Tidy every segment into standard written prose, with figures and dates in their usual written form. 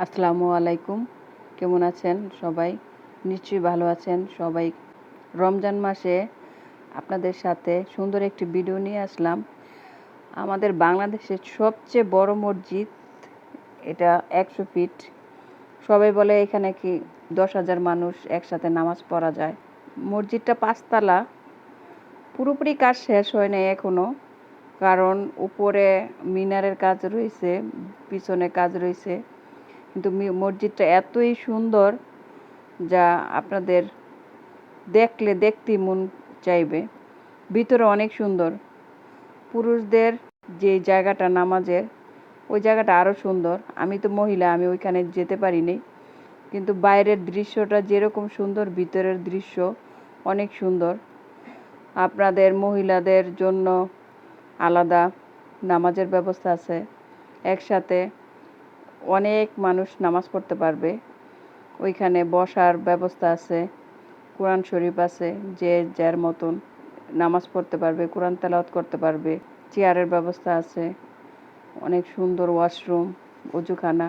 আসসালামু আলাইকুম। কেমন আছেন সবাই? নিশ্চয়ই ভালো আছেন সবাই। রমজান মাসে আপনাদের সাথে সুন্দর একটি ভিডিও নিয়ে আসলাম। আমাদের বাংলাদেশের সবচেয়ে বড় মসজিদ, এটা 100 ফিট। সবাই বলে এখানে কি 10,000 মানুষ একসাথে নামাজ পড়া যায়। মসজিদটা 5 তলা, পুরোপুরি কাজ শেষ হয় নাই এখনো, কারণ উপরে মিনারের কাজ রয়েছে, পিছনে কাজ রয়েছে। কিন্তু মসজিদটা এতই সুন্দর যা আপনাদের দেখতেই মন চাইবে। ভিতরে অনেক সুন্দর। পুরুষদের যে জায়গাটা নামাজের, ওই জায়গাটা আরও সুন্দর। আমি তো মহিলা, আমি ওইখানে যেতে পারিনি, কিন্তু বাইরের দৃশ্যটা যেরকম সুন্দর, ভিতরের দৃশ্য অনেক সুন্দর। আপনাদের মহিলাদের জন্য আলাদা নামাজের ব্যবস্থা আছে। একসাথে অনেক মানুষ নামাজ পড়তে পারবে। ওইখানে বসার ব্যবস্থা আছে, কোরআন শরীফ আছে, যে যার মতন নামাজ পড়তে পারবে, কোরআন তেলাওয়াত করতে পারবে। চেয়ারের ব্যবস্থা আছে, অনেক সুন্দর ওয়াশরুম, অজুখানা,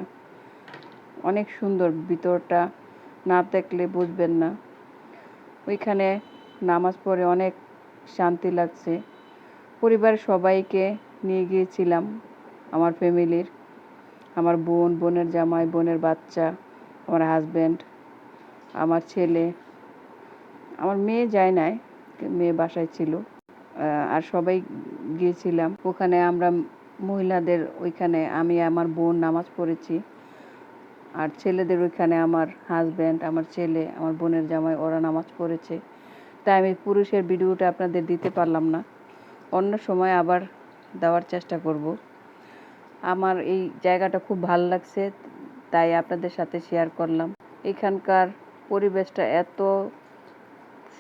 অনেক সুন্দর। ভিতরটা না দেখলে বুঝবেন না। ওইখানে নামাজ পড়ে অনেক শান্তি লাগছে। পরিবারের সবাইকে নিয়ে গিয়েছিলাম, আমার ফ্যামিলির, আমার বোন, বোনের জামাই, বোনের বাচ্চা, আমার হাজব্যান্ড, আমার ছেলে। আমার মেয়ে যায় নাই, মেয়ে বাসায় ছিল। আর সবাই গিয়েছিলাম। ওখানে আমরা মহিলাদের ওইখানে আমি আমার বোন নামাজ পড়েছি, আর ছেলেদের ওইখানে আমার হাজব্যান্ড, আমার ছেলে, আমার বোনের জামাই, ওরা নামাজ পড়েছে। তাই আমি পুরুষের ভিডিওটা আপনাদের দিতে পারলাম না, অন্য সময় আবার দেওয়ার চেষ্টা করব। আমার এই জায়গাটা খুব ভালো লাগছে, তাই আপনাদের সাথে শেয়ার করলাম। এখানকার পরিবেশটা এত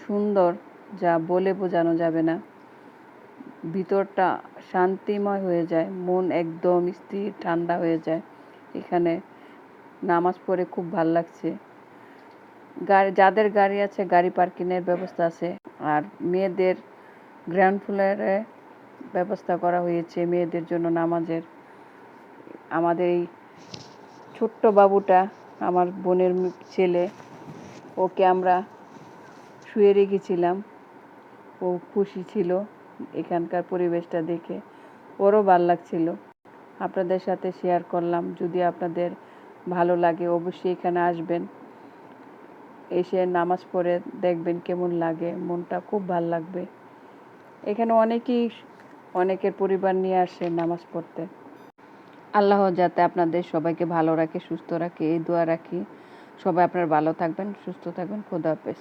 সুন্দর যা বলে বোঝানো যাবে না। ভিতরটা শান্তিময় হয়ে যায়, মন একদম স্থির, ঠান্ডা হয়ে যায়। এখানে নামাজ পড়ে খুব ভালো লাগছে। যাদের গাড়ি আছে, গাড়ি পার্কিংয়ের ব্যবস্থা আছে। আর মেয়েদের গ্রাউন্ড ফ্লোরে ব্যবস্থা করা হয়েছে মেয়েদের জন্য নামাজের। আমাদের এই ছোট্ট বাবুটা, আমার বোনের ছেলে, ওকে আমরা শুয়ে রেখেছিলাম। ও খুশি ছিল এখানকার পরিবেশটা দেখে, ওরও ভালো লাগছিল। আপনাদের সাথে শেয়ার করলাম। যদি আপনাদের ভালো লাগে অবশ্যই এখানে আসবেন, এসে নামাজ পড়ে দেখবেন কেমন লাগে, মনটা খুব ভালো লাগবে। এখানে অনেকের পরিবার নিয়ে আসে নামাজ পড়তে। আল্লাহ যাতে আপনাদের সবাইকে ভালো রাখে, সুস্থ রাখে, এই দোয়া রাখি। সবাই আপনারা ভালো থাকবেন, সুস্থ থাকবেন। খোদা হাফেজ।